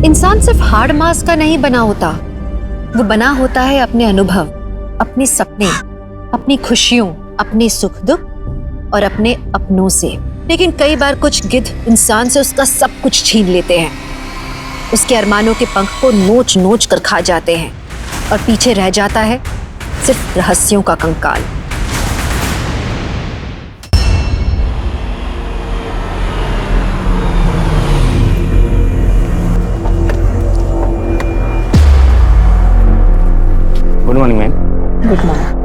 इंसान सिर्फ hard mass का नहीं बना होता, वो बना होता है अपने अनुभव, अपने सपने, अपनी खुशियों, अपने सुख दुख और अपने अपनों से। लेकिन कई बार कुछ गिद्ध इंसान से उसका सब कुछ छीन लेते हैं, उसके अरमानों के पंख को नोच नोच कर खा जाते हैं और पीछे रह जाता है सिर्फ रहस्यों का कंकाल। Good morning ma'am. Good morning.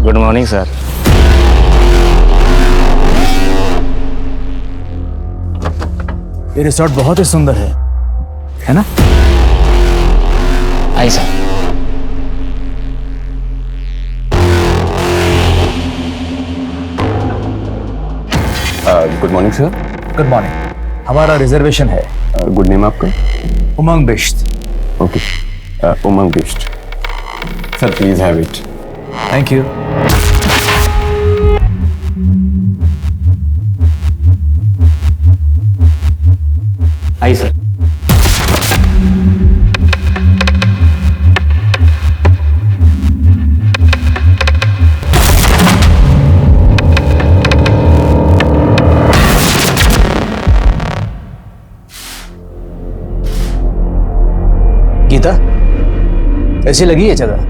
Good morning sir. ये रिसोर्ट बहुत ही सुंदर है ना? आई सर। Good morning sir. Good morning. हमारा रिजर्वेशन है। गुड नेम आपका? Umang Bisht. Okay, Umang Bisht. Sir please have it. Thank you. आई सर। गीता, कैसी लगी ये जगह?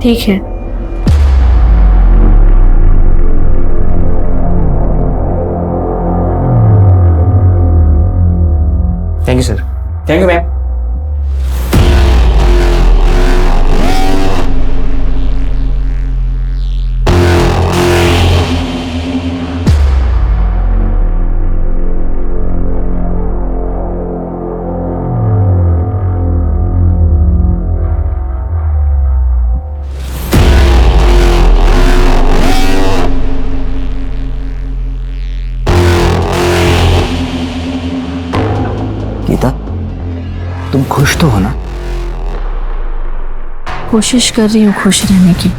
ठीक है। Thank you sir. Thank you ma'am. Geeta, तुम खुश तो हो ना? कोशिश कर रही हूँ खुश रहने की।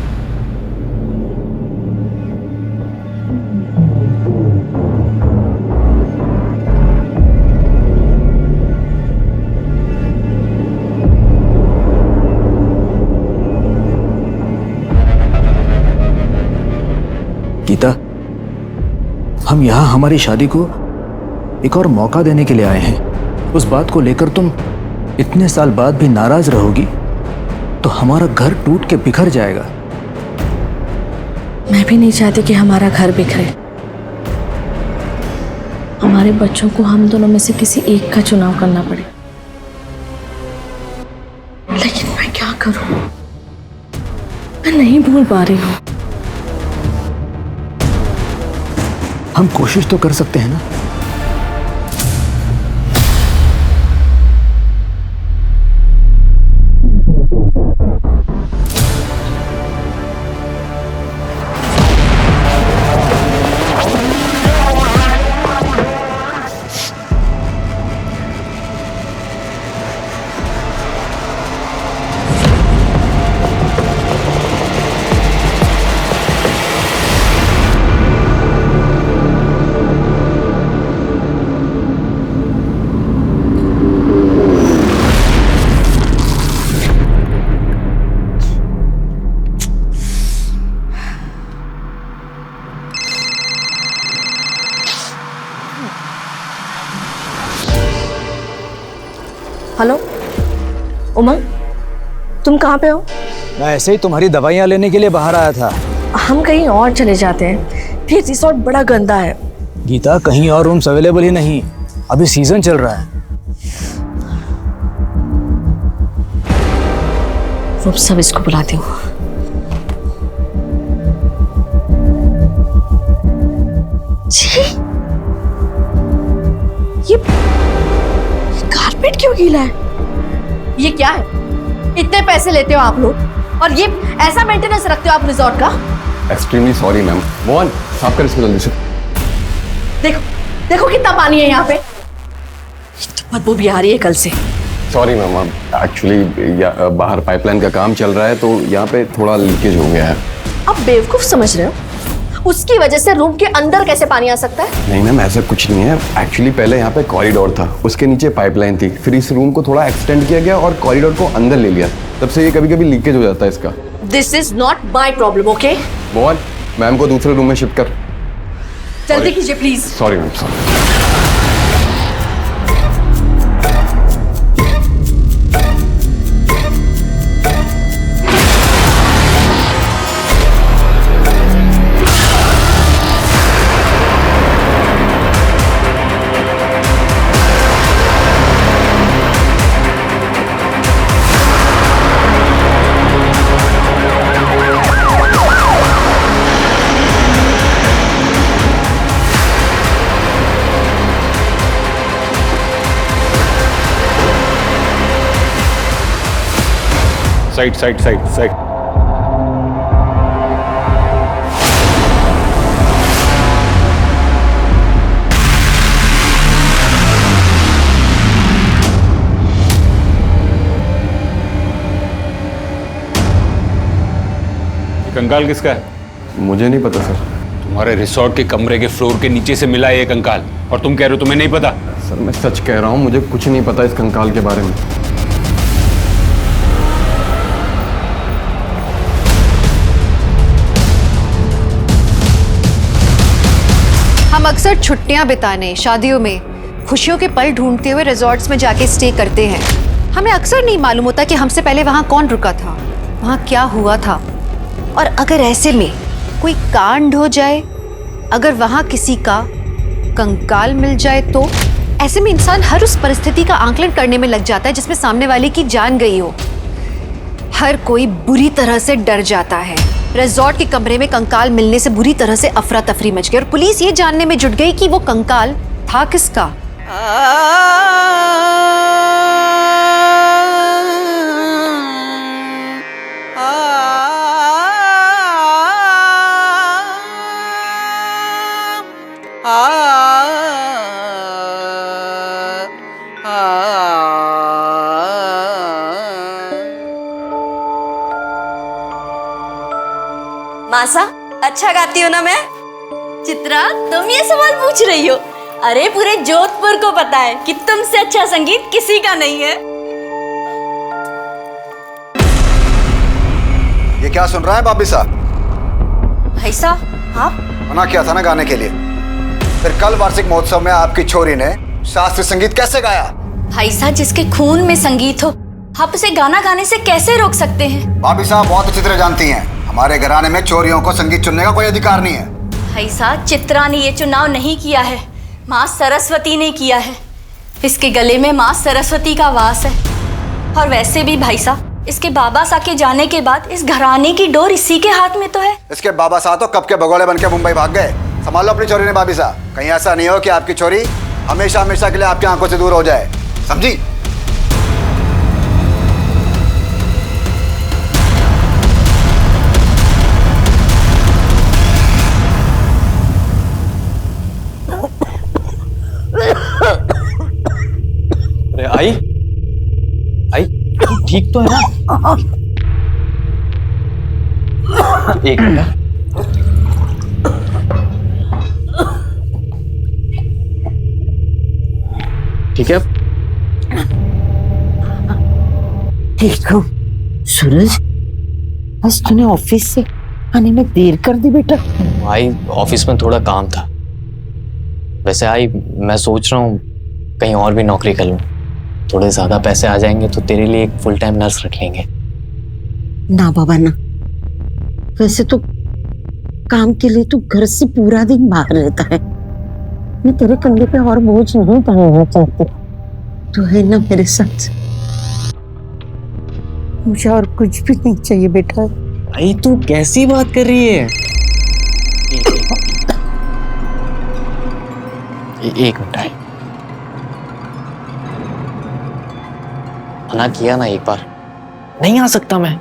गीता, हम यहाँ हमारी शादी को एक और मौका देने के लिए आए हैं। उस बात को लेकर तुम इतने साल बाद भी नाराज रहोगी तो हमारा घर टूट के बिखर जाएगा। मैं भी नहीं चाहती कि हमारा घर बिखरे। हमारे बच्चों को हम दोनों में से किसी एक का चुनाव करना पड़े। लेकिन मैं क्या करूं? मैं नहीं भूल पा रही हूं। हम कोशिश तो कर सकते हैं ना? हेलो उमंग, तुम कहाँ पे हो? मैं ऐसे ही तुम्हारी दवाइयाँ लेने के लिए बाहर आया था। हम कहीं और चले जाते हैं, फिर रिसोर्ट बड़ा गंदा है। गीता, कहीं और रूम्स अवेलेबल ही नहीं, अभी सीजन चल रहा है। वो सब इसको बुलाती हूँ। जी, ये कारपेट क्यों गीला है? ये क्या है? इतने पैसे लेते हो आप लोग और ये ऐसा मेंटेनेंस रखते हो आप रिजॉर्ट का? Extremely sorry ma'am. मोहन, साफ कर इसको जल्दी से। देखो देखो कितना पानी है यहाँ पे। तो बदबू भी आ रही है कल से। सॉरी मैम, एक्चुअली बाहर पाइपलाइन का काम चल रहा है तो यहाँ पे थोड़ा लीकेज हो गया है। आप बेवकूफ समझ रहे हो? उसकी वजह से रूम के अंदर कैसे पानी आ सकता है? नहीं मैम, ऐसा कुछ नहीं है। एक्चुअली पहले यहाँ पे कॉरिडोर था, उसके नीचे पाइपलाइन थी, फिर इस रूम को थोड़ा एक्सटेंड किया गया और कॉरिडोर को अंदर ले लिया। तब से ये कभी कभी लीकेज हो जाता है इसका। This is not my problem, okay? Mohan, ma'am को दूसरे रूम में शिफ्ट कर। जल्दी कीजिए please. Sorry ma'am, sorry. Side side side side. ये कंकाल किसका है? मुझे नहीं पता सर। तुम्हारे रिसोर्ट के कमरे के फ्लोर के नीचे से मिला है ये कंकाल, और तुम कह रहे हो तुम्हें नहीं पता? सर मैं सच कह रहा हूँ, मुझे कुछ नहीं पता इस कंकाल के बारे में। हम अक्सर छुट्टियां बिताने, शादियों में खुशियों के पल ढूंढते हुए रिजॉर्ट्स में जाके स्टे करते हैं। हमें अक्सर नहीं मालूम होता कि हमसे पहले वहां कौन रुका था, वहां क्या हुआ था। और अगर ऐसे में कोई कांड हो जाए, अगर वहां किसी का कंकाल मिल जाए, तो ऐसे में इंसान हर उस परिस्थिति का आकलन करने में लग जाता है जिसमें सामने वाले की जान गई हो। हर कोई बुरी तरह से डर जाता है। रिजॉर्ट के कमरे में कंकाल मिलने से बुरी तरह से अफरा तफरी मच गई और पुलिस ये जानने में जुट गई कि वो कंकाल था किसका। मासा, अच्छा गाती हो ना मैं? चित्रा, तुम ये सवाल पूछ रही हो? अरे पूरे जोधपुर को पता है कि तुमसे अच्छा संगीत किसी का नहीं है। ये क्या सुन रहा है बाबी साहब? भाई साहब, आप मना किया था ना गाने के लिए, फिर कल वार्षिक महोत्सव में आपकी छोरी ने शास्त्रीय संगीत कैसे गाया? भाई साहब, जिसके खून में संगीत हो, आप उसे गाना गाने से कैसे रोक सकते हैं? बाबी साहब बहुत अच्छी तरह जानती हैं, हमारे घराने में चोरियों को संगीत चुनने का कोई अधिकार नहीं है। भाई साहब, चित्रा ने ये चुनाव नहीं किया है, माँ सरस्वती ने किया है। इसके गले में माँ सरस्वती का वास है। और वैसे भी भाई साहब, इसके बाबा साहब के जाने के बाद इस घराने की डोर इसी के हाथ में तो है। इसके बाबा साहब तो कब के भगोड़े बन के मुंबई भाग गए। संभालो अपनी छोरी ने बाबी साहब, कहीं ऐसा नहीं हो कि आपकी छोरी हमेशा हमेशा के लिए आपकी आंखों से दूर हो जाए, समझी? आई आई, ठीक तो है ना? एक मिनट। ठीक है? ठीक हो सूरज? बस तूने ऑफिस से आने में देर कर दी बेटा। आई, ऑफिस में थोड़ा काम था। वैसे आई, मैं सोच रहा हूँ कहीं और भी नौकरी कर लूँ, थोड़े ज्यादा पैसे आ जाएंगे तो तेरे लिए एक फुल टाइम नर्स रख लेंगे। ना बाबा ना, वैसे तो काम के लिए तू घर से पूरा दिन बाहर रहता है। मैं तेरे कंधे पे और बोझ नहीं डालना चाहती। तू है ना मेरे साथ, मुझे और कुछ भी नहीं चाहिए बेटा। आई, तू कैसी बात कर रही है? एक मिनट आई, मना किया ना एक बार। नहीं आ सकता मैं,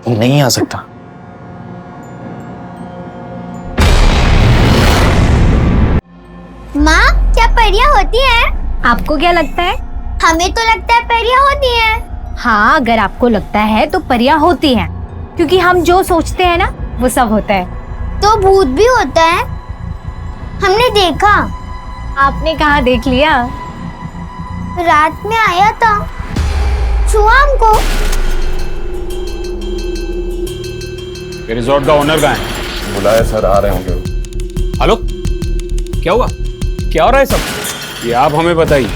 नहीं आ सकता। माँ, क्या परियां होती हैं? आपको क्या लगता है? हमें तो लगता है परियां होती हैं। हाँ, अगर आपको लगता है तो परियां होती हैं, क्योंकि हम जो सोचते हैं ना वो सब होता है। तो भूत भी होता है? हमने देखा। आपने कहाँ देख लिया? रात में आया था, छुआ हमको। रिजॉर्ट का ओनर कहाँ है? बुलाया सर, आ रहे होंगे। हेलो, क्या हुआ? क्या हो रहा है सब? ये आप हमें बताइए।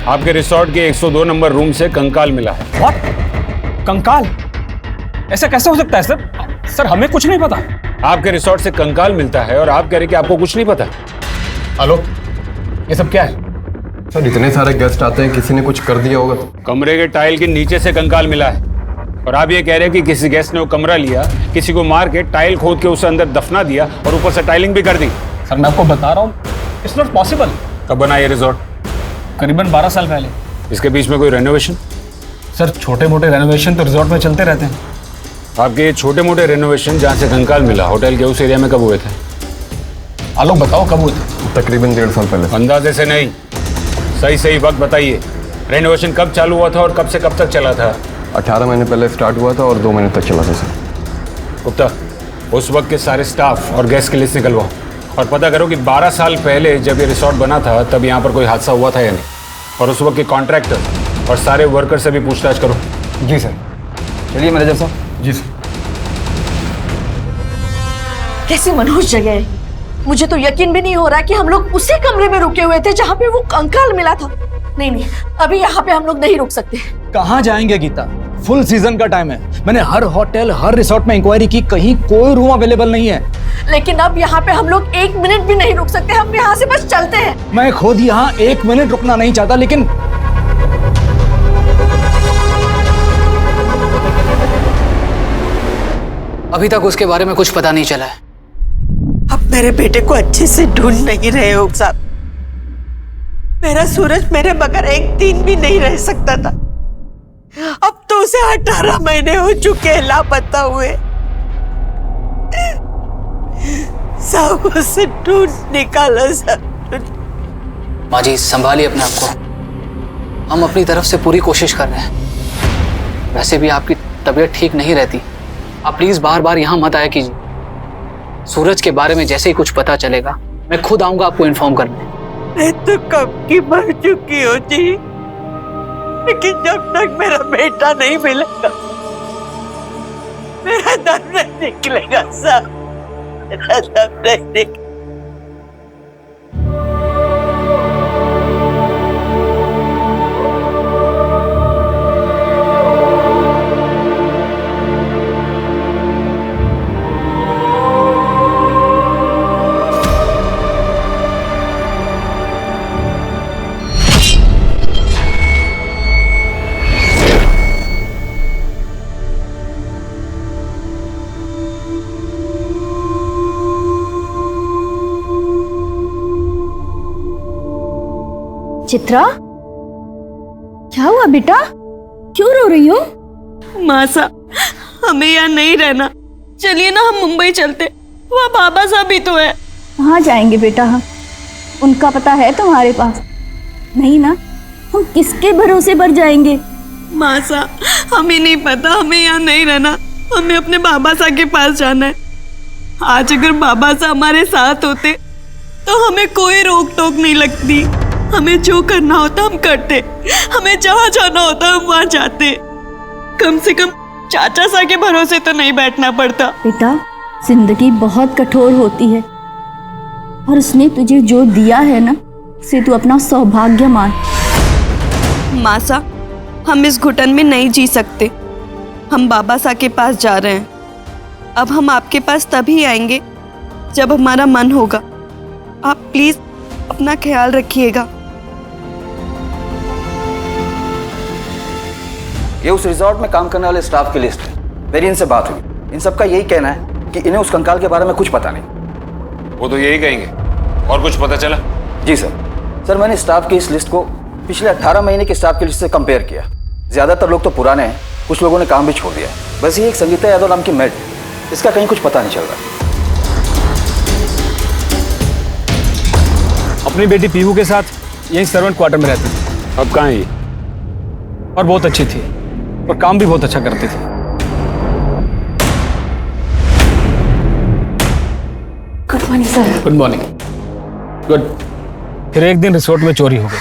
आपके रिसोर्ट के 102 नंबर रूम से कंकाल मिला है। व्हाट? कंकाल? ऐसा कैसे हो सकता है सर? सर हमें कुछ नहीं पता। आपके रिसोर्ट से कंकाल मिलता है और आप कह रहे कि आपको कुछ नहीं पता। हेलो, ये सब क्या है? सर इतने सारे गेस्ट आते हैं, किसी ने कुछ कर दिया होगा तो। कमरे के टाइल के नीचे से कंकाल मिला है और आप ये कह रहे हैं कि किसी गेस्ट ने वो कमरा लिया, किसी को मार के टाइल खोद के उसे अंदर दफना दिया और ऊपर से टाइलिंग भी कर दी। सर मैं आपको बता रहा हूँ, इट्स नॉट पॉसिबल। कब बना ये रिजॉर्ट? करीबन 12 साल पहले। इसके बीच में कोई रेनोवेशन? सर छोटे मोटे रेनोवेशन तो रिजॉर्ट में चलते रहते हैं। आपके ये छोटे मोटे रेनोवेशन जहाँ से कंकाल मिला होटल के उस एरिया में कब हुए थे? आलोक बताओ कब हुए थे? तकरीबन 1.5 साल पहले। अंदाजे से नहीं, सही वक्त बताइए। रेनोवेशन कब चालू हुआ था और कब से कब तक चला था? 18 महीने पहले स्टार्ट हुआ था और 2 महीने तक चला था सर। गुप्ता, उस वक्त के सारे स्टाफ और गेस्ट की लिस्ट निकलवाओ और पता करो कि 12 साल पहले जब ये रिसॉर्ट बना था तब यहाँ पर कोई हादसा हुआ था या नहीं, और उस वक्त के कॉन्ट्रैक्टर और सारे वर्कर से भी पूछताछ करो। जी सर। चलिए मैनेजर साहब। जी सर। कैसी मनहूस जगह है। मुझे तो यकीन भी नहीं हो रहा कि हम लोग उसी कमरे में रुके हुए थे जहाँ पे वो कंकाल मिला था। नहीं, अभी यहाँ पे हम लोग नहीं रुक सकते। कहाँ जाएंगे गीता? फुल सीजन का टाइम है। मैंने हर होटल, हर रिसोर्ट में इंक्वायरी की, कहीं कोई रूम अवेलेबल नहीं है। लेकिन अब यहाँ पे हम लोग 1 मिनट भी नहीं रुक सकते। हम यहाँ से बस चलते हैं। मैं खुद यहाँ 1 मिनट रुकना नहीं चाहता, लेकिन अभी तक उसके बारे में कुछ पता नहीं चला है। अब मेरे बेटे को अच्छे से ढूंढ नहीं रहे हो साहब। मेरा सूरज मेरे बगैर एक दिन भी नहीं रह सकता था। अब तो उसे 18 महीने हो चुके हैं लापता हुए। सब उसे ढूंढ निकालो सब। माँ जी संभालिए अपने आप को, हम अपनी तरफ से पूरी कोशिश कर रहे हैं। वैसे भी आपकी तबीयत ठीक नहीं रहती, आप प्लीज बार बार यहाँ मत आया कीजिए। सूरज के बारे में जैसे ही कुछ पता चलेगा मैं खुद आऊंगा आपको इन्फॉर्म करने। मैं तो कब की मर चुकी हो जी, लेकिन जब तक मेरा बेटा नहीं मिलेगा मेरा दम नहीं निकलेगा साहब, मेरा दम नहीं निकलेगा। चित्रा, क्या हुआ बेटा? क्यों रो रही हो? मासा, हमें यहाँ नहीं रहना, चलिए ना हम मुंबई चलते, वहाँ बाबा साहब भी तो है। कहाँ जाएंगे बेटा हम? उनका पता है तुम्हारे पास? नहीं ना, हम किसके भरोसे पर जाएंगे? मासा, हमें नहीं पता, हमें यहाँ नहीं रहना, हमें अपने बाबा साहब के पास जाना है। आज अगर बाबा साहब हमारे साथ होते तो हमें कोई रोक टोक नहीं लगती। हमें जो करना होता हम करते, हमें जहाँ जाना होता हम वहाँ जाते। कम से कम चाचा सा के भरोसे तो नहीं बैठना पड़ता। बेटा, जिंदगी बहुत कठोर होती है और उसने तुझे जो दिया है ना, उसे तू अपना सौभाग्य मान। मासा, हम इस घुटन में नहीं जी सकते। हम बाबा साहब के पास जा रहे हैं। अब हम आपके पास तभी आएंगे जब हमारा मन होगा। आप प्लीज अपना ख्याल रखिएगा। ये उस रिजॉर्ट में काम करने वाले स्टाफ की लिस्ट है। मेरी इनसे बात हुई, इन सबका यही कहना है कि इन्हें उस कंकाल के बारे में कुछ पता नहीं। वो तो यही कहेंगे। और कुछ पता चला? जी सर, मैंने स्टाफ की इस लिस्ट को पिछले 18 महीने के स्टाफ की लिस्ट से कंपेयर किया। ज्यादातर लोग तो पुराने हैं, कुछ लोगों ने काम भी छोड़ दिया है। बस ये एक संगीता यादव नाम की मेड, इसका कहीं कुछ पता नहीं चल रहा। अपनी बेटी पीहू के साथ यही सर्वेंट क्वार्टर में रहती थी। अब कहाँ है ये? और बहुत अच्छी थी और काम भी बहुत अच्छा करती थी। Good morning sir. Good morning. Good. फिर एक दिन रिसोर्ट में चोरी हो गई।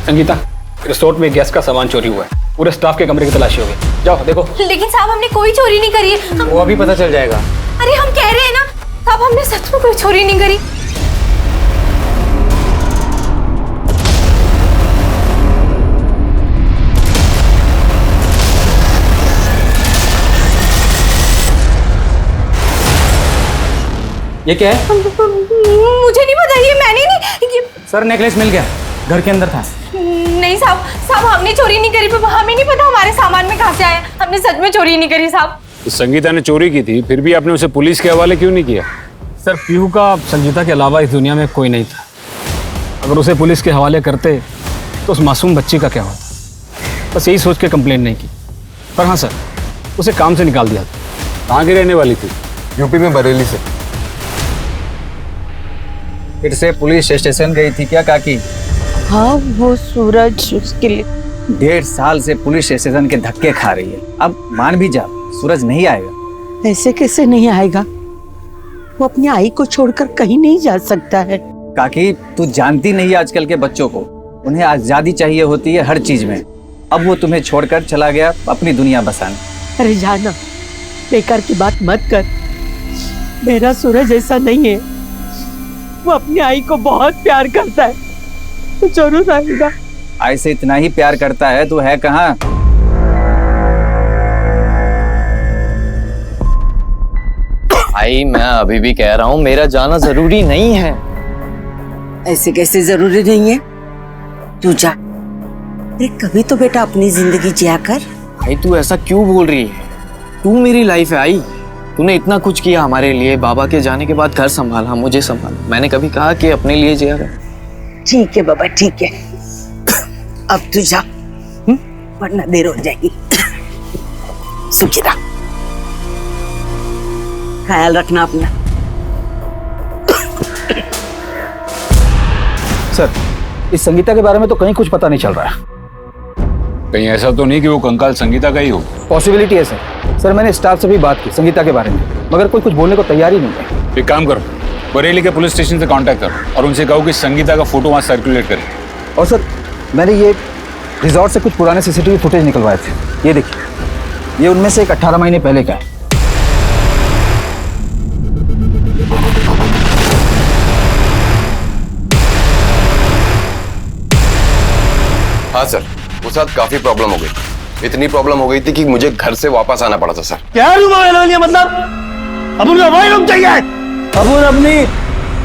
संगीता, रिसोर्ट में गैस का सामान चोरी हुआ है। पूरे स्टाफ के कमरे की तलाशी हो गई। जाओ देखो। लेकिन साहब हमने कोई चोरी नहीं करी है। वो अभी पता चल जाएगा। अरे हम कह रहे हैं ना साहब, हमने सच में कोई चोरी नहीं करी। ये क्या है? मुझे नहीं पता, ये मैंने नहीं ये... सर नेकलेस मिल गया, घर के अंदर था। नहीं साहब हमने चोरी नहीं करी, हमें नहीं पता हमारे सामान में कहाँ से आया। हमने सच में चोरी नहीं करी साहब। तो संगीता ने चोरी की थी, फिर भी आपने उसे पुलिस के हवाले क्यों नहीं किया? सर पीहू का संगीता के अलावा इस दुनिया में कोई नहीं था। अगर उसे पुलिस के हवाले करते तो उस मासूम बच्ची का क्या होता। बस यही सोच के कंप्लेंट नहीं की। पर हाँ सर, उसे काम से निकाल दिया था। कहाँ की रहने वाली थी? यूपी में बरेली से। फिर से पुलिस स्टेशन गई थी क्या काकी? हाँ, वो सूरज उसके लिए 1.5 साल से पुलिस स्टेशन के धक्के खा रही है। अब मान भी जा, सूरज नहीं आएगा। ऐसे कैसे नहीं आएगा? वो अपनी आई को छोड़कर कहीं नहीं जा सकता है। काकी तू जानती नहीं है आजकल के बच्चों को, उन्हें आजादी चाहिए होती है हर चीज में। अब वो तुम्हें छोड़कर चला गया अपनी दुनिया बसाने। अरे जाना, बेकार की बात मत कर। मेरा सूरज ऐसा नहीं है। वो अपनी आई को बहुत प्यार करता है, तो जरूर आएगा। आई से इतना ही प्यार करता है तो है कहाँ? भाई मैं अभी भी कह रहा हूँ मेरा जाना जरूरी नहीं है। ऐसे कैसे जरूरी नहीं है? तू जा। अरे कभी तो बेटा अपनी जिंदगी जिया कर। भाई तू ऐसा क्यों बोल रही है? तू मेरी लाइफ है आई। तूने इतना कुछ किया हमारे लिए, बाबा के जाने के बाद घर संभाला, मुझे संभाला। मैंने कभी कहा कि अपने लिए जिया कर? ठीक है बाबा, ठीक है। अब तू जा, वरना देर हो जाएगी। सुखी रह, ख्याल रखना अपना। सर, इस संगीता के बारे में तो कहीं कुछ पता नहीं चल रहा है। कहीं ऐसा तो नहीं कि वो कंकाल संगीता का ही हो? पॉसिबिलिटी है सर मैंने स्टाफ से भी बात की संगीता के बारे में, मगर कोई कुछ बोलने को तैयार ही नहीं है। एक काम करो, बरेली के पुलिस स्टेशन से कांटेक्ट करो और उनसे कहो कि संगीता का फोटो वहाँ सर्कुलेट करें। और सर मैंने ये रिजॉर्ट से कुछ पुराने सीसीटीवी फुटेज निकलवाए थे। ये देखिए, ये उनमें से एक 18 महीने पहले का है। हाँ सर, उस साथ काफी प्रॉब्लम हो गई। इतनी प्रॉब्लम हो गई थी कि मुझे घर से वापस आना पड़ा था सर। क्या रूम है? मतलब अब उनका वही रूम चाहिए। अब उन अपनी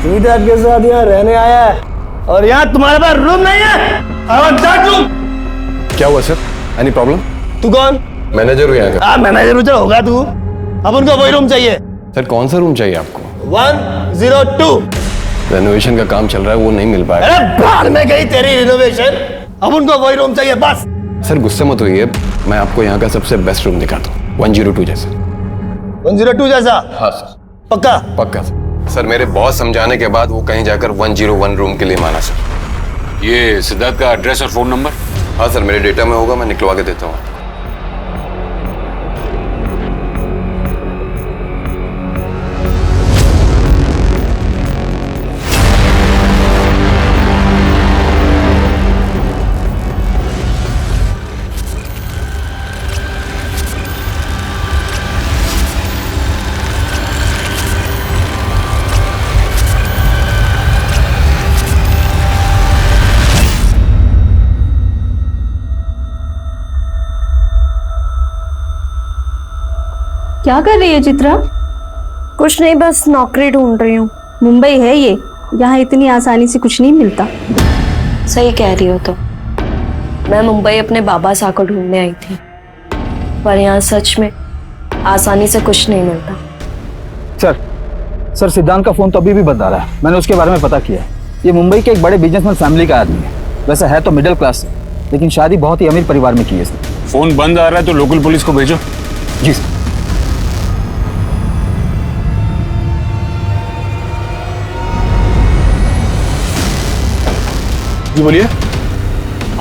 सीधा के साथ यहाँ रहने आया है और यहाँ तुम्हारे पास रूम नहीं है। I want that room। क्या हुआ सर? Any problem? तू कौन? मैनेजर हूँ यहाँ का। मैनेजर उधर होगा तू। अब उनको वही रूम चाहिए। सर कौन सा रूम चाहिए आपको? 102। रेनोवेशन का काम चल रहा है, वो नहीं मिल पाएगा। अरे बाहर में गई तेरी रिनोवेशन। अब उनको वही रूम चाहिए बस। सर गुस्से मत होइए, मैं आपको यहाँ का सबसे बेस्ट रूम दिखाता हूँ। 102 जैसा। 102 जैसा? हाँ सर। पक्का? पक्का सर। मेरे बहुत समझाने के बाद वो कहीं जाकर 101 रूम के लिए माना सर। ये सिद्धार्थ का एड्रेस और फोन नंबर? हाँ सर, मेरे डेटा में होगा, मैं निकलवा के देता हूँ। क्या कर रही है चित्रा? कुछ नहीं, बस नौकरी ढूंढ रही हूँ। मुंबई है ये, यहाँ इतनी आसानी से कुछ नहीं मिलता। सही कह रही हो। तो मैं मुंबई अपने बाबा साहब को ढूंढने आई थी, पर यहाँ सच में आसानी से कुछ नहीं मिलता। सर सिद्धांत का फोन तो अभी भी बता रहा है। मैंने उसके बारे में पता किया। ये मुंबई के एक बड़े बिजनेसमैन फैमिली का आदमी है। वैसे है तो मिडिल क्लास, लेकिन शादी बहुत ही अमीर परिवार में की है इसने। फोन बंद आ रहा है तो लोकल पुलिस को भेजो। जी सर। जी बोलिए।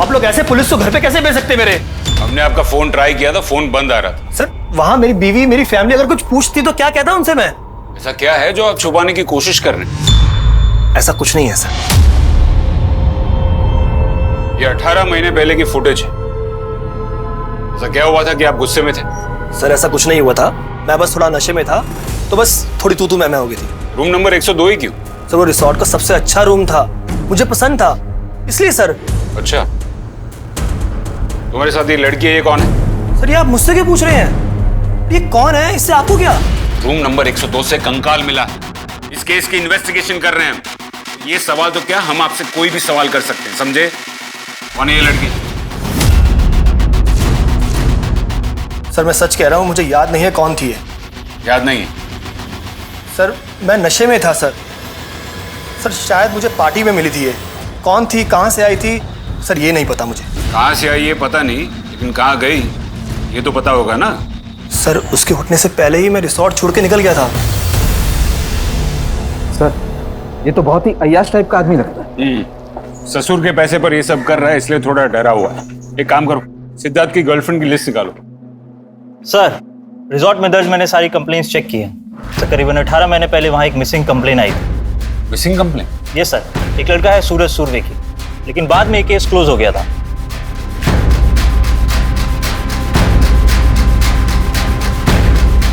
आप लोग ऐसे पुलिस को घर पे कैसे भेज सकते मेरे? हमने आपका फोन ट्राई किया था, फोन बंद आ रहा था। सर वहां मेरी बीवी, मेरी फैमिली अगर कुछ पूछती तो क्या कहता उनसे मैं? ऐसा क्या है जो आप छुपाने की कोशिश कर रहे हैं? ऐसा कुछ नहीं है सर। ये 18 महीने पहले की फुटेज है। ऐसा क्या हुआ था कि आप गुस्से में थे? सर ऐसा कुछ नहीं हुआ था, मैं बस थोड़ा नशे में था, तो बस थोड़ी तू मैं हो गई थी। रूम नंबर 102 ही क्यों? सर वो रिसोर्ट का सबसे अच्छा रूम था, मुझे पसंद था, इसलिए सर। अच्छा, तुम्हारे साथ ये लड़की है, ये कौन है? सर ये आप मुझसे क्यों पूछ रहे हैं? ये कौन है, इससे आपको क्या? रूम नंबर 102 से कंकाल मिला है। इस केस की इन्वेस्टिगेशन कर रहे हैं। ये सवाल तो क्या, हम आपसे कोई भी सवाल कर सकते हैं, समझे? कौन है ये लड़की? सर मैं सच कह रहा हूँ, मुझे याद नहीं है कौन थी ये। याद नहीं है? सर मैं नशे में था सर। सर शायद मुझे पार्टी में मिली थी ये। कौन थी, कहाँ से आई थी, सर ये नहीं पता मुझे। कहाँ से आई ये पता नहीं, लेकिन कहाँ गई ये तो पता होगा ना? सर उसके उठने से पहले ही मैं रिसोर्ट छोड़ के निकल गया था। सर ये तो बहुत ही अय्याश टाइप का आदमी लगता है। ससुर के पैसे पर ये सब कर रहा है, इसलिए थोड़ा डरा हुआ है। एक काम करो, सिद्धार्थ की गर्लफ्रेंड की लिस्ट निकालो। सर रिजॉर्ट में दर्ज मैंने सारी कंप्लेंट्स चेक की हैं। तकरीबन 18 महीने पहले वहाँ एक मिसिंग कंप्लेन आई थी। Missing complaint? यस सर, एक लड़का है सूरज सूर्वे की, लेकिन बाद में ये केस क्लोज हो गया था।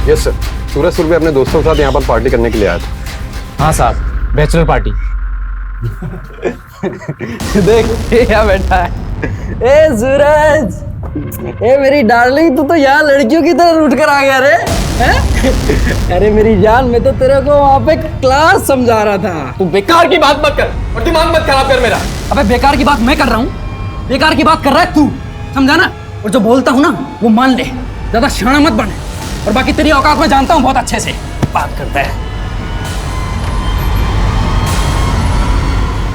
यस सर, सूरज सूर्वे अपने दोस्तों के साथ यहाँ पर पार्टी करने के लिए आया था। हाँ साहब, बैचलर पार्टी। देख ये क्या बैठा है। ए सूरज, ए मेरी डार्लिंग, तू तो यहाँ लड़कियों की तरह उठ कर आ गया रे, हैं? अरे मेरी जान, मैं तो तेरे को वहाँ पे क्लास समझा रहा था। तू बेकार की बात मत कर और दिमाग मत खराब कर मेरा। अबे बेकार की बात मैं कर रहा हूँ, बेकार की बात कर रहा है तू, समझा ना? और जो बोलता हूँ ना वो मान ले, ज्यादा शाना मत बने। और बाकी तेरी औकात में जानता हूँ बहुत अच्छे से, बात करता है।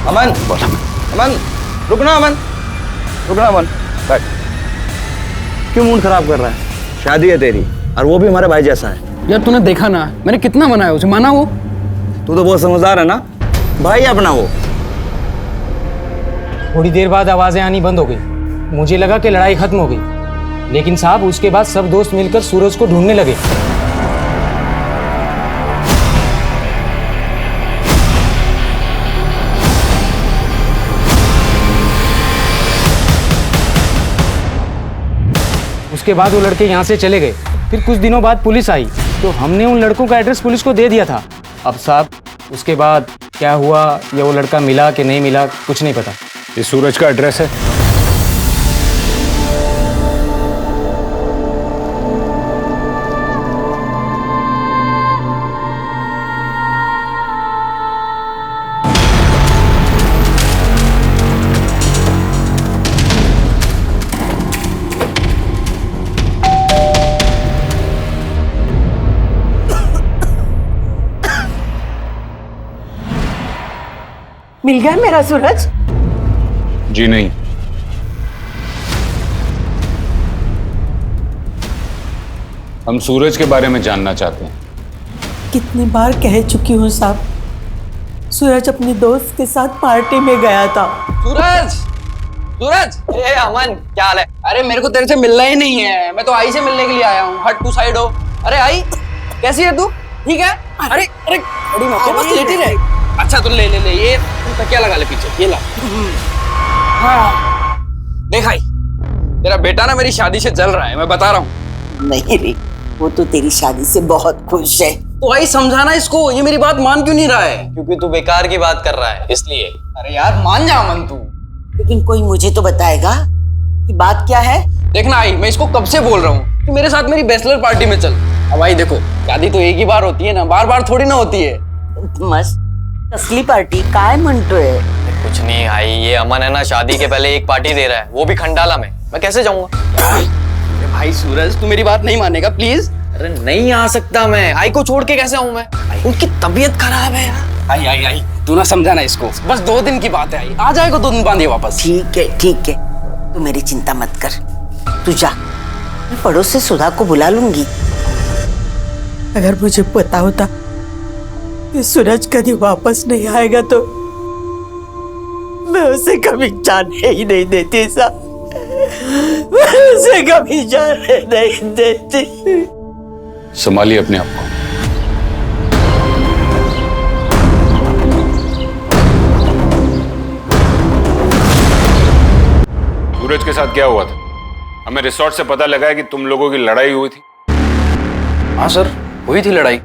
अमन, अमन, रुकना अमन, रुकना अमन, बैठ। क्यों मूड खराब कर रहा है? शादी है तेरी, और वो भी हमारे भाई जैसा है। यार तूने देखा ना, मैंने कितना मनाया उसे, माना वो? तू तो बहुत समझदार है ना, भाई अपना वो। थोड़ी देर बाद आवाजें आनी बंद हो गई। मुझे लगा कि लड़ाई खत्म हो गई, लेकिन साहब उसके बाद सब दोस्त मिलकर सूरज को ढूंढने लगे। उसके बाद वो लड़के यहाँ से चले गए। फिर कुछ दिनों बाद पुलिस आई, तो हमने उन लड़कों का एड्रेस पुलिस को दे दिया था। अब साहब उसके बाद क्या हुआ या वो लड़का मिला कि नहीं मिला, कुछ नहीं पता। ये सूरज का एड्रेस है? मिल गया मेरा सूरज? जी नहीं। हम सूरज के बारे में जानना चाहते हैं। कितनी बार कह चुकी हूँ साहब, सूरज अपने दोस्त के साथ पार्टी में गया था। सूरज, सूरज, ए अमन, क्या हाल है? अरे मेरे को तेरे से मिलना ही नहीं है, मैं तो आई से मिलने के लिए आया हूँ। हट, तू साइड हो। अरे आई, कैसी है तू? ठीक है? अरे अरे खड़ी मत हो, बस लेटी रहे। अच्छा तो ले ले ले, ये तकिया लगा ले पीछे, ये ला। हाँ देख आई, तेरा बेटा ना मेरी शादी से जल रहा है, मैं बता रहा हूँ। नहीं रे, वो तो तेरी शादी से बहुत खुश है। तो आई समझाना इसको, ये मेरी बात मान क्यों नहीं रहा है? क्योंकि तू बेकार की बात कर रहा है इसलिए। अरे यार मान जा अमन तू। लेकिन कोई मुझे तो बताएगा कि बात क्या है। देखना आई, मैं इसको कब से बोल रहा हूँ कि मेरे साथ मेरी बैचलर पार्टी में चल। अब आई देखो, शादी तो एक ही बार होती है ना, बार बार थोड़ी ना होती है। मस्त असली पार्टी काय म्हणतो है? कुछ नहीं आई, ये अमन है ना, शादी के पहले एक पार्टी दे रहा है, वो भी खंडाला में। मैं कैसे जाऊंगा? अरे भाई सूरज, तू मेरी बात नहीं मानेगा प्लीज। अरे नहीं आ सकता मैं, आई को छोड़ के कैसे आऊं मैं? उनकी तबीयत खराब है यार। आई आई आई, तू ना समझाना इसको, बस 2 दिन की बात है। आई आ जाएगा 2 दिन बाद ये वापस। ठीक है, तू मेरी चिंता मत कर, तू जा। मैं पड़ोस से सुधा को बुला लूंगी। अगर मुझे पता होता कि सूरज कभी वापस नहीं आएगा तो मैं उसे कभी जाने ही नहीं देती साहब, मैं उसे कभी जाने नहीं देती। संभालिए अपने आप को। सूरज के साथ क्या हुआ था? हमें रिसोर्ट से पता लगा है कि तुम लोगों की लड़ाई हुई थी। हाँ सर, हुई थी लड़ाई।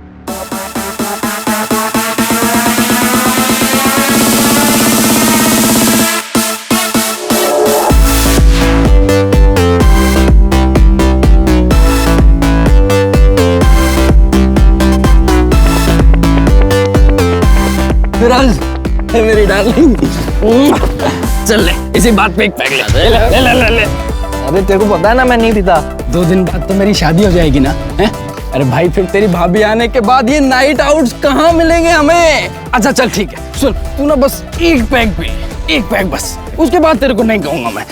सूरज, मेरी डार्लिंग, चल ले, इसी बात पे एक पैक ले ले ले ले ले। अरे तेरे को पता है ना मैं नहीं पीता। 2 दिन बाद तो मेरी शादी हो जाएगी ना, हैं? अरे भाई फिर तेरी भाभी आने के बाद ये नाइट आउट्स कहाँ मिलेंगे हमें? अच्छा चल ठीक है, सुन तू ना बस एक पैक पी, एक पैक बस, उसके बाद तेरे को नहीं कहूंगा मैं।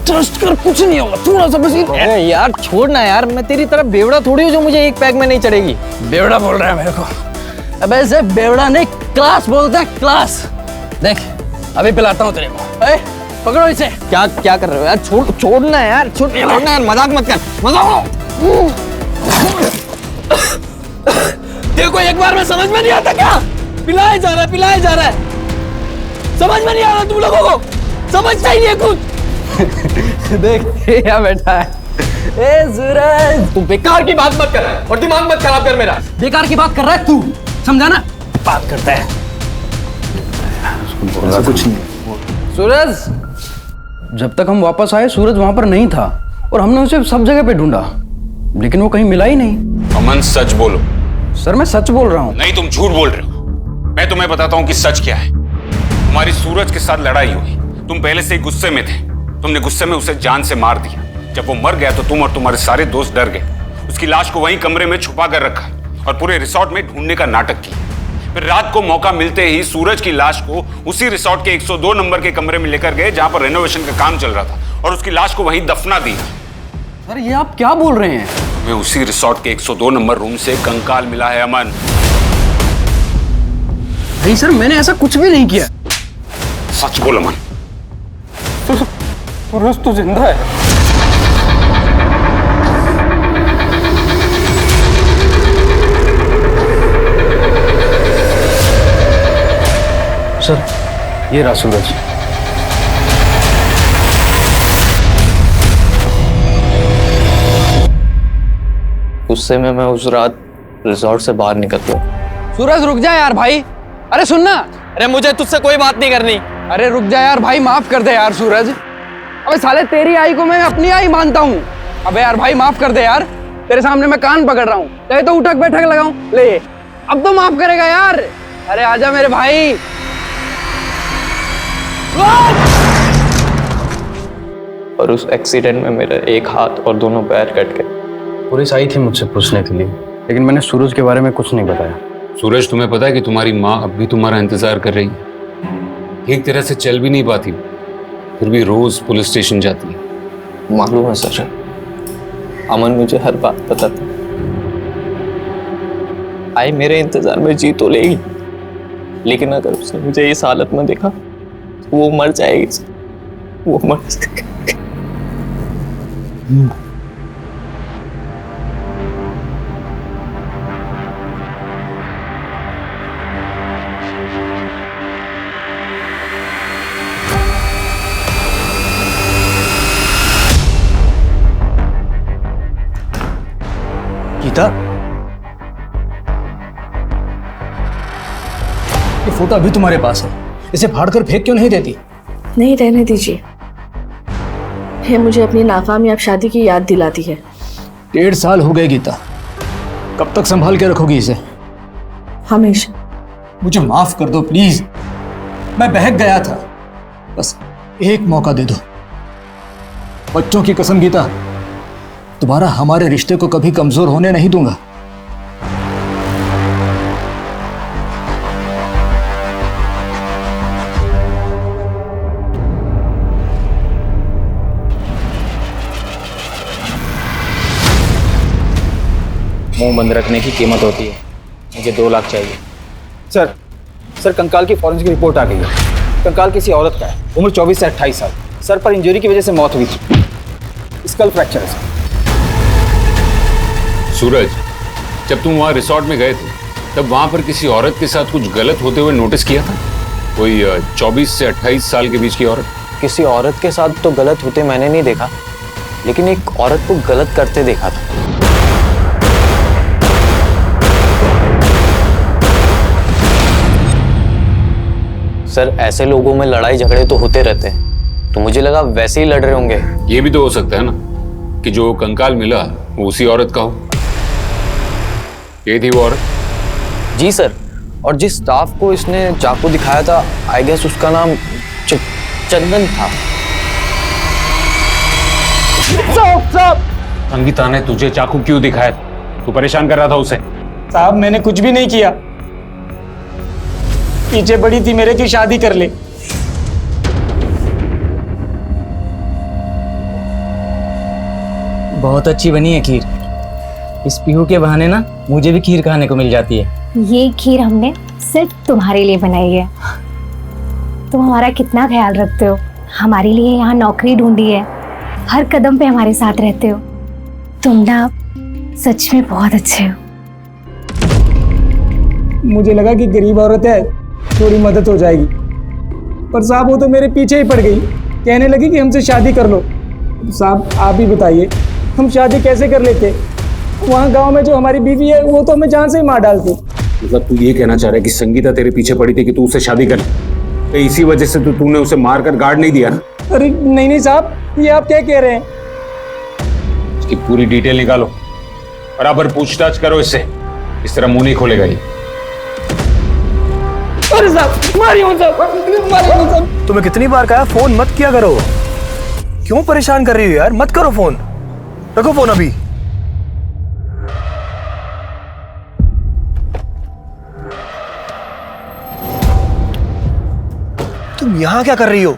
ट्रस्ट कर, कुछ नहीं होगा, थोड़ा सा बस। अरे यार छोड़ ना यार, मैं तेरी तरफ बेवड़ा थोड़ी हूँ जो मुझे एक पैक में नहीं चढ़ेगी। बेवड़ा बोल रहा है मेरे को? अब ऐसे बेवड़ा नहीं, क्लास बोलता है, क्लास। देख अभी पिलाता हूँ तेरे को। पकड़ो इसे। क्या क्या कर रहे हो यार? छोड़ना यार, छोड़ना यार, मजाक मत कर, मजाक। देखो एक बार में समझ में नहीं आता क्या? पिलाया जा रहा है, पिलाया जा रहा है, समझ में नहीं आ रहा तुम लोगों को? समझता ही नहीं है कुछ। देख क्या बैठा है। ए सूरज, तू बेकार की बात मत कर और दिमाग मत खराब कर मेरा। बेकार की बात कर रहा है तू, समझा ना? बात करता है। कुछ नहीं। सूरज, जब तक हम वापस आए सूरज वहां पर नहीं था और हमने उसे सब जगह पे ढूंढा, लेकिन वो कहीं मिला ही नहीं। अमन सच बोलो। सर मैं सच बोल रहा हूँ। नहीं, तुम झूठ बोल रहे हो। मैं तुम्हें बताता हूँ कि सच क्या है। तुम्हारी सूरज के साथ लड़ाई हुई, तुम पहले से ही गुस्से में थे, तुमने गुस्से में उसे जान से मार दिया। जब वो मर गया तो तुम और तुम्हारे सारे दोस्त डर गए, उसकी लाश को वहीं कमरे में छुपा कर रखा और पूरे रिसोर्ट में ढूंढने का नाटक किया। फिर रात को मौका मिलते ही सूरज की लाश को उसी रिसोर्ट के 102 नंबर के कमरे में लेकर गए जहां पर रेनोवेशन का काम चल रहा था और उसकी लाश को वहीं दफना दिया। सर ये आप क्या बोल रहे हैं? हमें उसी रिसोर्ट के 102 नंबर रूम से कंकाल मिला है अमन। नहीं सर, मैंने ऐसा कुछ भी नहीं किया। सच बोल अमन। सूरज तो जिंदा है। सर ये रहा सूरज। गुस्से में मैं उस रात रिसोर्ट से बाहर निकल गया। सूरज रुक जा यार भाई। अरे सुनना, अरे मुझे तुझसे कोई बात नहीं करनी। अरे रुक जा यार भाई, माफ कर दे यार सूरज। अबे साले तेरी आई को मैं अपनी आई मानता हूँ। अबे यार भाई माफ कर दे यार, तेरे सामने मैं कान पकड़ रहा हूँ, चाहे तो उठक बैठक लगाऊं। ले अब तो माफ करेगा यार। अरे आजा मेरे भाई। और उस एक्सीडेंट में मेरा एक हाथ और दोनों पैर कट गए। पुलिस आई थी मुझसे पूछने के लिए, लेकिन मैंने सूरज के बारे में कुछ नहीं बताया। सूरज, तुम्हें पता है कि तुम्हारी माँ अब भी तुम्हारा इंतजार कर रही है? ठीक तरह से चल भी नहीं पाती, फिर भी रोज पुलिस स्टेशन जाती है। मालूम है सर, अमन मुझे हर बात बताता। आई मेरे इंतजार में जी तो लेगी, लेकिन अगर उसने मुझे इस हालत में देखा तो वो मर जाएगी सर, वो मर जाएगी। गीता, ये फोटो अभी तुम्हारे पास है, इसे फाड़ कर फेंक क्यों नहीं देती? नहीं, रहने दीजिए। ये मुझे अपनी नाकामयाब शादी की याद दिलाती है। 1.5 साल हो गए गीता, कब तक संभाल के रखोगी इसे? हमेशा। मुझे माफ कर दो प्लीज, मैं बहक गया था, बस एक मौका दे दो। बच्चों की कसम गीता, दोबारा हमारे रिश्ते को कभी कमजोर होने नहीं दूंगा। मुंह बंद रखने की कीमत होती है। मुझे 2 लाख चाहिए। सर कंकाल की फॉरेंसिक रिपोर्ट आ गई है। कंकाल किसी औरत का है, उम्र 24 से 28 साल। सर पर इंजरी की वजह से मौत हुई थी, स्कल फ्रैक्चर है। सूरज, जब तुम वहाँ रिसोर्ट में गए थे तब वहाँ पर किसी औरत के साथ कुछ गलत होते हुए नोटिस किया था? कोई 24 से 28 साल के बीच की औरत? किसी औरत के साथ तो गलत होते मैंने नहीं देखा, लेकिन एक औरत को गलत करते देखा था। सर, ऐसे लोगों में लड़ाई झगड़े तो होते रहते हैं, तो मुझे लगा वैसे ही लड़ रहे होंगे। ये भी तो हो सकता है ना कि जो कंकाल मिला वो उसी औरत का हो। ये थी वो औरत? जी सर, और जिस स्टाफ को इसने चाकू दिखाया था, आई गेस उसका नाम चंदन था। संगीता ने तुझे चाकू क्यों दिखाया? तू परेशान कर रहा था उसे? साहब मैंने कुछ भी नहीं किया, पीछे पड़ी थी मेरे की शादी कर ले। बहुत अच्छी बनी है खीर। इस पीहू के बहाने ना मुझे भी खीर खाने को मिल जाती है। ये खीर हमने सिर्फ तुम्हारे लिए बनाई है। तुम हमारा कितना ख्याल रखते हो, हमारे लिए यहाँ नौकरी ढूंढी है, हर कदम पे हमारे साथ रहते हो। तुम ना सच में बहुत अच्छे हो। मुझे लगा कि गरीब औरत है, थोड़ी मदद हो जाएगी, पर साहब वो तो मेरे पीछे ही पड़ गई, कहने लगी कि हमसे शादी कर लो। साहब आप ही बताइए, हम शादी कैसे कर लेते? वहाँ गांव में जो हमारी बीवी है वो तो हमें जान से ही मार डालती। मतलब तू ये कहना चाह रहा है कि संगीता तेरे पीछे पड़ी थी कि तू उससे शादी कर, तो इसी वजह से तो तूने उसे मारकर गार्ड नहीं दिया? अरे नहीं नहीं साहब, ये आप क्या कह रहे हैं? इसकी पूरी डिटेल निकालो, बराबर पूछताछ करो इससे, इस तरह मुंह नहीं खोलेगा ये। अरे साहब मारिए साहब। तुम्हें कितनी बार कहा फोन मत किया करो, क्यों परेशान कर रही हो यार? मत करो फोन, रखो फोन अभी। तुम यहाँ क्या कर रही हो?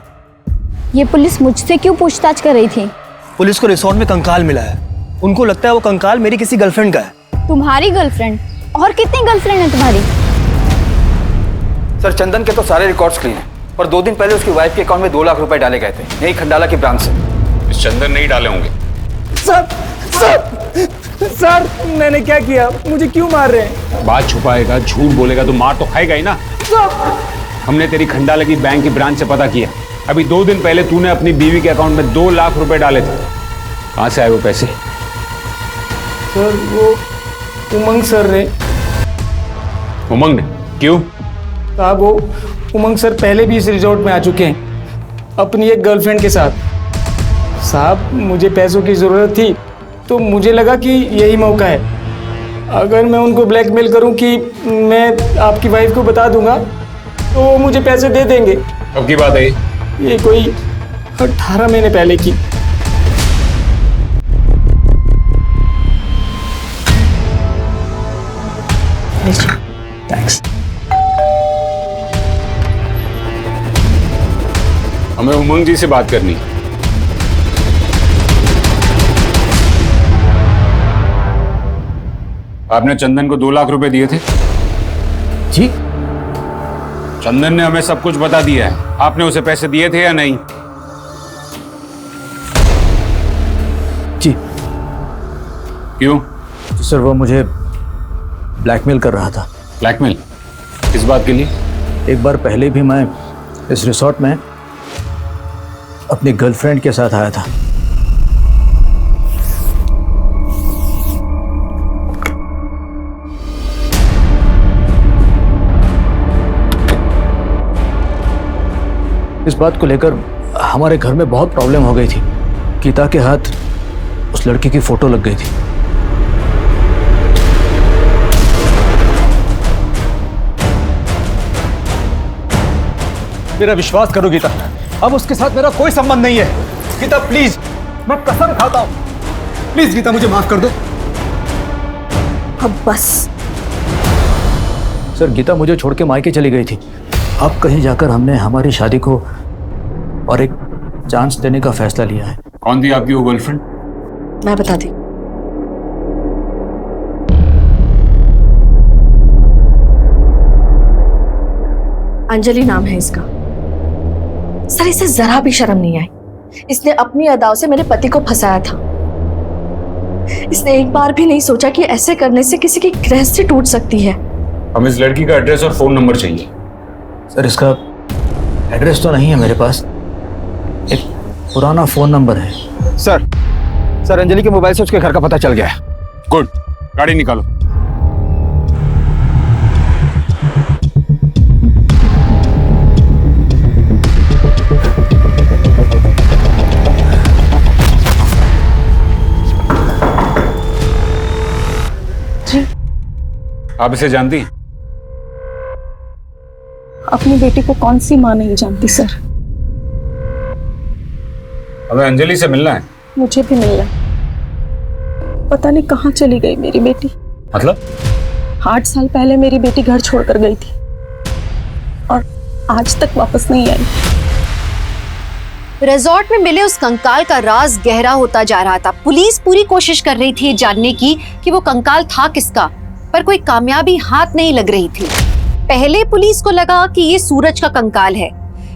ये पुलिस मुझसे क्यों पूछताछ कर रही थी? पुलिस को रिसोर्ट में कंकाल मिला है, उनको लगता है वो कंकाल मेरी किसी गर्लफ्रेंड का है। तुम्हारी गर्लफ्रेंड? और कितनी गर्लफ्रेंड है तुम्हारी? सर चंदन के तो सारे रिकॉर्ड्स क्लीन हैं, पर 2 दिन पहले उसकी वाइफ के अकाउंट में 2 लाख रुपए डाले गए थे, यही खंडाला की ब्रांच से। इस चंदन नहीं डाले होंगे। सर मैंने क्या किया? मुझे क्यों मार रहे हैं? बात छुपाएगा, झूठ बोलेगा तो मार तो खाएगा ही ना। हमने तेरी खंडाला की बैंक की ब्रांच से पता किया, अभी 2 दिन पहले तूने अपनी बीवी के अकाउंट में 2 लाख रुपए डाले थे। कहां से आए वो पैसे? सर वो उमंग सर ने। उमंग ने? क्यों? साहब वो उमंग सर पहले भी इस रिजॉर्ट में आ चुके हैं अपनी एक गर्लफ्रेंड के साथ। साहब मुझे पैसों की ज़रूरत थी, तो मुझे लगा कि यही मौका है। अगर मैं उनको ब्लैकमेल करूं कि मैं आपकी वाइफ को बता दूंगा तो वो मुझे पैसे दे देंगे। कब की बात है ये कोई 18 महीने पहले की। थैंक्स। हमें उमंग जी से बात करनी है। आपने चंदन को 2 लाख रुपए दिए थे? जी। चंदन ने हमें सब कुछ बता दिया है, आपने उसे पैसे दिए थे या नहीं? जी। क्यों? सर वो मुझे ब्लैकमेल कर रहा था। ब्लैकमेल? किस बात के लिए? एक बार पहले भी मैं इस रिसोर्ट में अपनी गर्लफ्रेंड के साथ आया था। इस बात को लेकर हमारे घर में बहुत प्रॉब्लम हो गई थी। गीता के हाथ उस लड़की की फोटो लग गई थी। मेरा विश्वास करो गीता, अब उसके साथ मेरा कोई संबंध नहीं है। गीता प्लीज, मैं कसम खाता हूं, प्लीज गीता मुझे माफ कर दो। अब बस। सर गीता मुझे छोड़ के मायके चली गई थी। अब कहीं जाकर हमने हमारी शादी को और एक चांस देने का फैसला लिया है। कौन थी आपकी वो गर्लफ्रेंड? मैं बताती। अंजलि नाम है इसका। सर इसे जरा भी शर्म नहीं आई। इसने अपनी अदाओं से मेरे पति को फंसाया था। इसने एक बार भी नहीं सोचा कि ऐसे करने से किसी की गृहस्थी टूट सकती है। हम इस लड़की का एड्रेस और फोन नंबर चाहिए। सर इसका एड्रेस तो नहीं है मेरे पास, एक पुराना फोन नंबर है। सर अंजलि के मोबाइल से उसके घर का पता चल गया है। गुड, गाड़ी निकालो। जी आप इसे जानती हैं? अपनी बेटी को कौन सी माँ नहीं जानती सर। हमें अंजलि से मिलना है। मुझे भी मिलना है। पता नहीं कहाँ चली गई मेरी बेटी। मतलब? 8 साल पहले मेरी बेटी घर छोड़कर गई थी और आज तक वापस नहीं आई। रिजॉर्ट में मिले उस कंकाल का राज गहरा होता जा रहा था। पुलिस पूरी कोशिश कर रही थी जानने की कि वो कंकाल था किसका, पर कोई कामयाबी हाथ नहीं लग रही थी। पहले पुलिस को लगा कि ये सूरज का कंकाल है,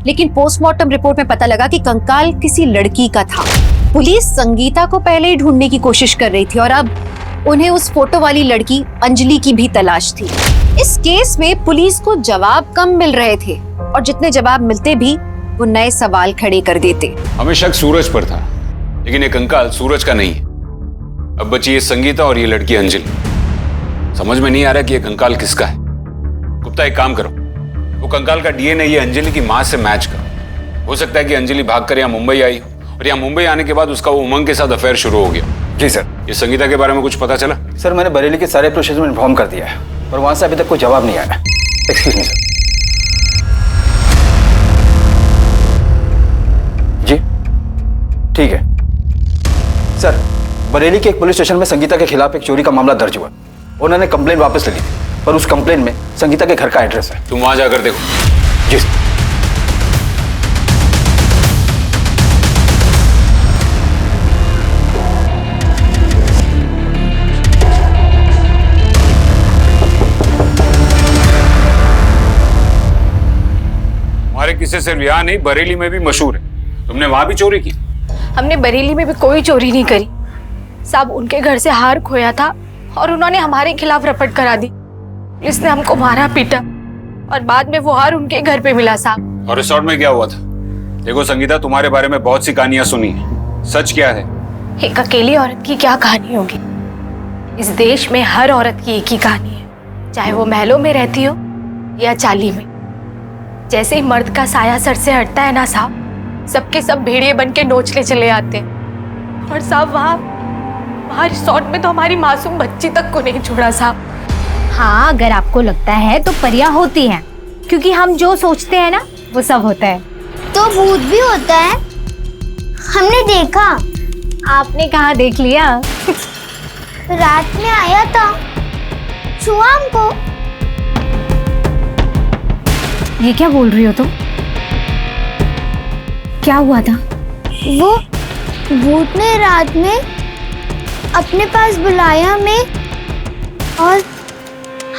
लेकिन पोस्टमार्टम रिपोर्ट में पता लगा कि कंकाल किसी लड़की का था। पुलिस संगीता को पहले ही ढूंढने की कोशिश कर रही थी और अब उन्हें उस फोटो वाली लड़की अंजलि की भी तलाश थी। इस केस में पुलिस को जवाब कम मिल रहे थे और जितने जवाब मिलते भी वो नए सवाल खड़े कर देते। हमें शक सूरज पर था, लेकिन ये कंकाल सूरज का नहीं है। अब बची ये संगीता और ये लड़की अंजलि। समझ में नहीं आ रहा कि ये कंकाल किसका है। गुप्ता एक काम करो, वो कंकाल का डीएनए ये अंजलि की माँ से मैच करो। हो सकता है कि अंजलि भागकर यहाँ मुंबई आई और यहाँ मुंबई आने के बाद उसका वो उमंग के साथ अफेयर शुरू हो गया। जी सर। ये संगीता के बारे में कुछ पता चला? सर मैंने बरेली के सारे प्रोसेस में इन्फॉर्म कर दिया है और वहां से अभी तक कोई जवाब नहीं आया। Excuse me sir. जी ठीक है सर। बरेली के एक पुलिस स्टेशन में संगीता के खिलाफ एक चोरी का मामला दर्ज हुआ। उन्होंने कंप्लेन वापस ले ली, पर उस कंप्लेन में संगीता के घर का एड्रेस है। तुम वहां जाकर देखो। जी। हमारे किस्से सिर्फ यहाँ नहीं, बरेली में भी मशहूर है। तुमने वहां भी चोरी की? हमने बरेली में भी कोई चोरी नहीं करी साहब। उनके घर से हार खोया था और उन्होंने हमारे खिलाफ रपट करा दी। इसने हमको मारा पीटा और बाद में वो हार उनके घर पे मिला साहब। और रिसोर्ट में क्या हुआ था? देखो संगीता, तुम्हारे बारे में बहुत सी कहानियां सुनी है। सच क्या है? एक अकेली औरत की क्या कहानी होगी? इस देश में हर औरत की एक ही कहानी है, चाहे वो महलों में रहती हो या चाली में। जैसे ही मर्द का साया सर से हटता है ना साहब, सबके सब भेड़िए बन के नोचने चले आते हैं। और साहब वहाँ रिसोर्ट में तो हमारी मासूम बच्ची तक को नहीं छोड़ा साहब। हाँ, अगर आपको लगता है तो परियां होती हैं, क्योंकि हम जो सोचते हैं ना वो सब होता है। तो भूत भी होता है, हमने देखा। आपने कहाँ देख लिया? रात में आया था, छुआ हमको। ये क्या बोल रही हो तुम? क्या हुआ था? वो भूत ने रात में अपने पास बुलाया हमें और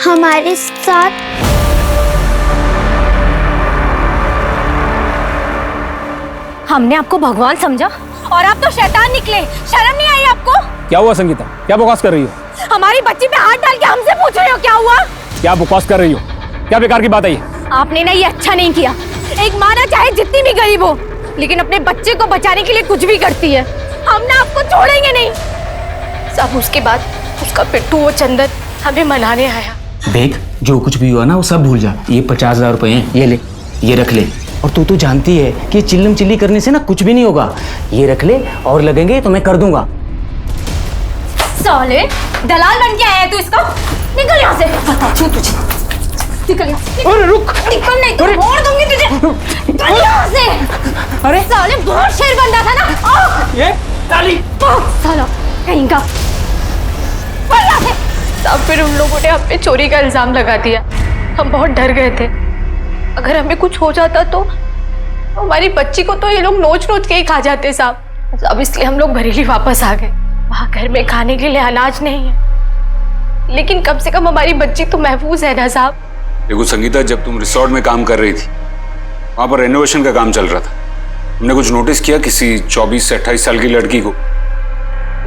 हमारे साथ हमने आपको भगवान समझा और आप तो शैतान निकले। शर्म नहीं आई आपको? क्या हुआ संगीता, क्या बकवास कर रही हो? हमारी बच्ची पे हाथ डाल के हमसे पूछ रहे हो क्या हुआ? क्या बकवास कर रही हो? क्या बेकार की बात है ये? आपने ना ये अच्छा नहीं किया। एक माँ ना चाहे जितनी भी गरीब हो, लेकिन अपने बच्चे को बचाने के लिए कुछ भी करती है। हम ना आपको छोड़ेंगे नहीं। सब उसके बाद उसका पिट्टू वो चंदन हमें मनाने आया। देख, जो कुछ भी हुआ ना वो सब भूल जा। ये 50,000 रुपए हैं, ये ले, ये रख ले। और तू जानती है कि चिल्लम चिल्ली करने से ना कुछ भी नहीं होगा। ये रख ले और लगेंगे तो मैं कर दूंगा। साले दलाल बन के आया है तू इसका। निकल यहाँ से। बताती हूँ तुझे। निकल यहाँ से। अरे रुक। निकल नहीं तो मोड़ दूंगी तुझे। निकल यहाँ से। अरे साले बहुत शेर बन रहा था ना। ये ताली। साला कहीं का। तब फिर उन लोगों ने हम पे चोरी का इल्जाम लगा दिया। हम बहुत डर गए थे, अगर हमें कुछ हो जाता तो हमारी बच्ची को तो ये लोग नोच नोच के ही खा जाते साहब। अब इसलिए हम लोग बरेली वापस आ गए। वहाँ घर में खाने के लिए अनाज नहीं है, लेकिन कम से कम हमारी बच्ची तो महफूज है ना साहब। देखो संगीता, जब तुम रिसोर्ट में काम कर रही थी, वहां पर रेनोवेशन का काम चल रहा था। तुमने कुछ नोटिस किया किसी 24 से 28 साल की लड़की को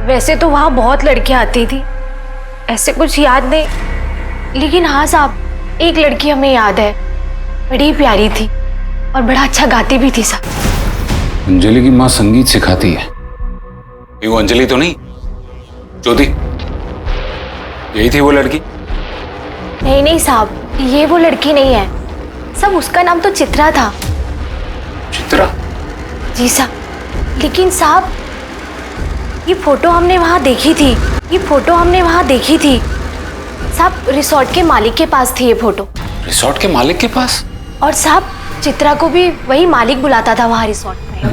वैसे तो वहाँ बहुत लड़कियाँ आती थी, ऐसे कुछ याद नहीं, लेकिन हाँ साहब एक लड़की हमें याद है, बड़ी प्यारी थी और बड़ा अच्छा गाती भी थी साहब। अंजलि की माँ संगीत सिखाती है। ये वो अंजलि तो नहीं? ज्योति, यही थी वो लड़की? नहीं नहीं साहब, ये वो लड़की नहीं है सब, उसका नाम तो चित्रा था। चित्रा? जी साहब, लेकिन साहब ये फोटो हमने वहाँ देखी थी, ये फोटो हमने वहाँ देखी थी साहब, रिसोर्ट के मालिक के पास थी ये फोटो। रिसोर्ट के मालिक के पास? और साहब चित्रा को भी वही मालिक बुलाता था वहाँ रिसोर्ट में।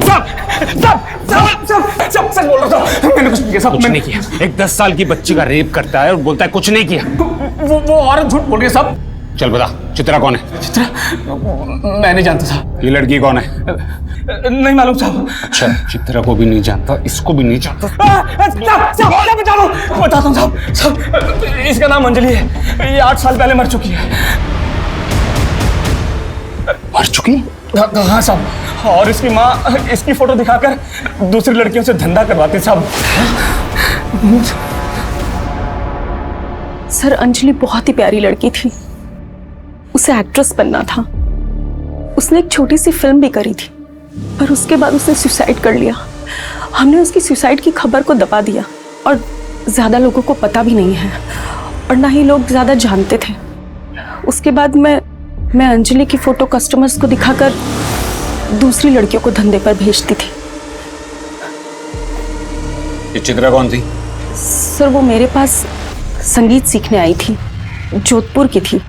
सच बोल रहा था, मैंने कुछ नहीं किया। कुछ नहीं किया? एक 10 साल की बच्ची का रेप करता है और बोलता है कुछ नहीं किया। वो औरत झूठ बोल रही है साहब। चल बता, चित्रा कौन है? चित्रा? मैं नहीं जानता साहब। ये लड़की कौन है? नहीं मालूम साहब। अच्छा, चित्रा को भी नहीं जानता, इसको भी नहीं जानता। बताता हूँ साहब, इसका नाम अंजलि है, ये 8 साल पहले मर चुकी है। मर चुकी? हाँ साहब, और इसकी माँ इसकी फोटो दिखाकर दूसरी लड़कियों से धंधा करवाती साहब। सर अंजलि बहुत ही प्यारी लड़की थी, उसे एक्ट्रेस बनना था। उसने एक छोटी सी फिल्म भी करी थी, पर उसके बाद उसने सुसाइड कर लिया। हमने उसकी सुसाइड की खबर को दबा दिया और ज़्यादा लोगों को पता भी नहीं है और ना ही लोग ज़्यादा जानते थे। उसके बाद मैं अंजलि की फ़ोटो कस्टमर्स को दिखाकर दूसरी लड़कियों को धंधे पर भेजती थी। ये चित्रा कौन थी? सर वो मेरे पास संगीत सीखने आई थी, जोधपुर की थी।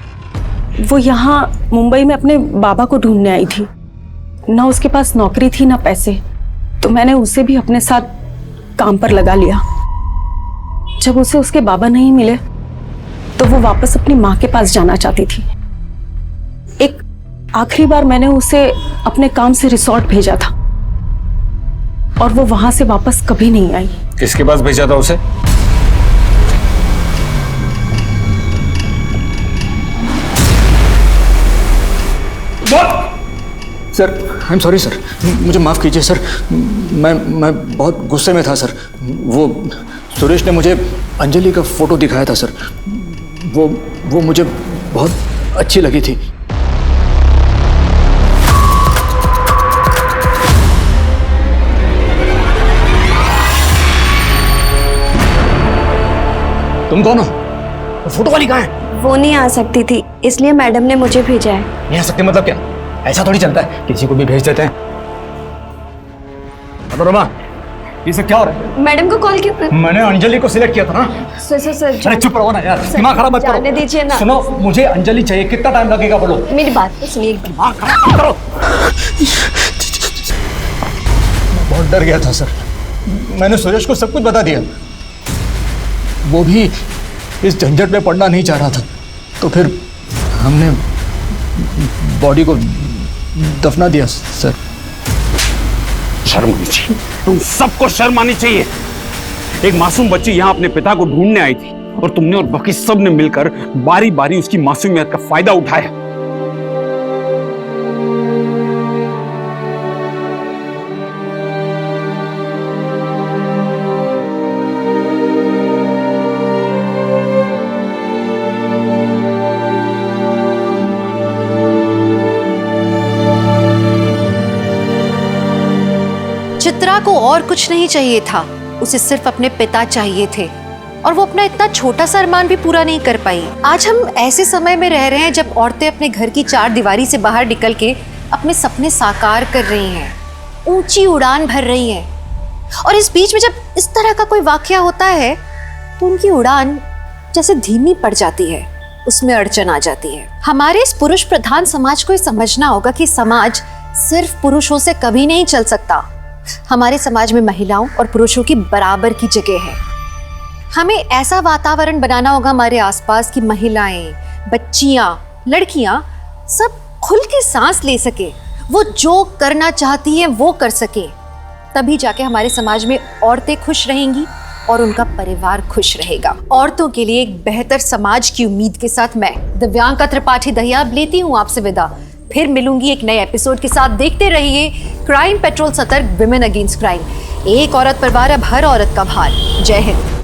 वो यहाँ मुंबई में अपने बाबा को ढूंढने आई थी। ना उसके पास नौकरी थी ना पैसे, तो मैंने उसे भी अपने साथ काम पर लगा लिया। जब उसे उसके बाबा नहीं मिले तो वो वापस अपनी माँ के पास जाना चाहती थी। एक आखिरी बार मैंने उसे अपने काम से रिसोर्ट भेजा था और वो वहां से वापस कभी नहीं आई। किसके पास भेजा था उसे? Sir I am sorry sir, मुझे माफ़ कीजिए सर, मैं बहुत गुस्से में था सर। वो सुरेश ने मुझे अंजलि का फ़ोटो दिखाया था सर, वो मुझे बहुत अच्छी लगी थी। तुम कौन हो? फोटो वाली कहाँ है? वो नहीं आ सकती थी, इसलिए मैडम ने मुझे भेजा है। नहीं आ सकती मतलब क्या? ऐसा थोड़ी चलता है, किसी को भी भेज देते हैं। मनोरमा, ये सब क्या हो रहा है? मैडम को कॉल क्यों? मैंने अंजलि को सिलेक्ट किया था ना। सर अरे चुप रहो ना यार, दिमाग खराब मत करो। जाने दीजिए ना। सुनो, मुझे अंजलि चाहिए, कितना टाइम लगेगा बोलो? मेरी बात तो सुनिए। दिमाग खराब मत करो। मैं बहुत डर गया था सर, मैंने सुरेश को सब कुछ बता दिया। वो भी इस झंझट में पड़ना नहीं चाह रहा था, तो फिर हमने बॉडी को दफना दिया सर। शर्म आनी चाहिए, तुम सबको शर्म आनी चाहिए। एक मासूम बच्ची यहाँ अपने पिता को ढूंढने आई थी और तुमने और बाकी सब ने मिलकर बारी बारी उसकी मासूमियत का फायदा उठाया। चित्रा को और कुछ नहीं चाहिए था, उसे सिर्फ अपने पिता चाहिए थे और वो अपना इतना छोटा सा अरमान भी पूरा नहीं कर पाई। आज हम ऐसे समय में रह रहे हैं जब औरतें अपने घर की 4 दीवारी से बाहर निकल के अपने सपने साकार कर रही हैं, ऊंची उड़ान भर रही हैं। और इस बीच में जब इस तरह का कोई वाकया होता है तो उनकी उड़ान जैसे धीमी पड़ जाती है, उसमें अड़चन आ जाती है। हमारे इस पुरुष प्रधान समाज को ये समझना होगा कि समाज सिर्फ पुरुषों से कभी नहीं चल सकता। हमारे समाज में महिलाओं और पुरुषों की बराबर की जगह है। हमें ऐसा वातावरण बनाना होगा हमारे आसपास कि महिलाएं, बच्चियां, लड़कियां सब खुल के सांस ले सके, वो जो करना चाहती हैं वो कर सके। तभी जाके हमारे समाज में औरतें खुश रहेंगी और उनका परिवार खुश रहेगा। औरतों के लिए एक बेहतर समाज की उम्मीद के साथ मैं दिव्यांका त्रिपाठी दहिया लेती हूँ आपसे विदा। फिर मिलूंगी एक नए एपिसोड के साथ। देखते रहिए क्राइम पेट्रोल सतर्क, विमेन अगेंस्ट क्राइम। एक औरत पर भार, अब हर औरत का भार। जय हिंद।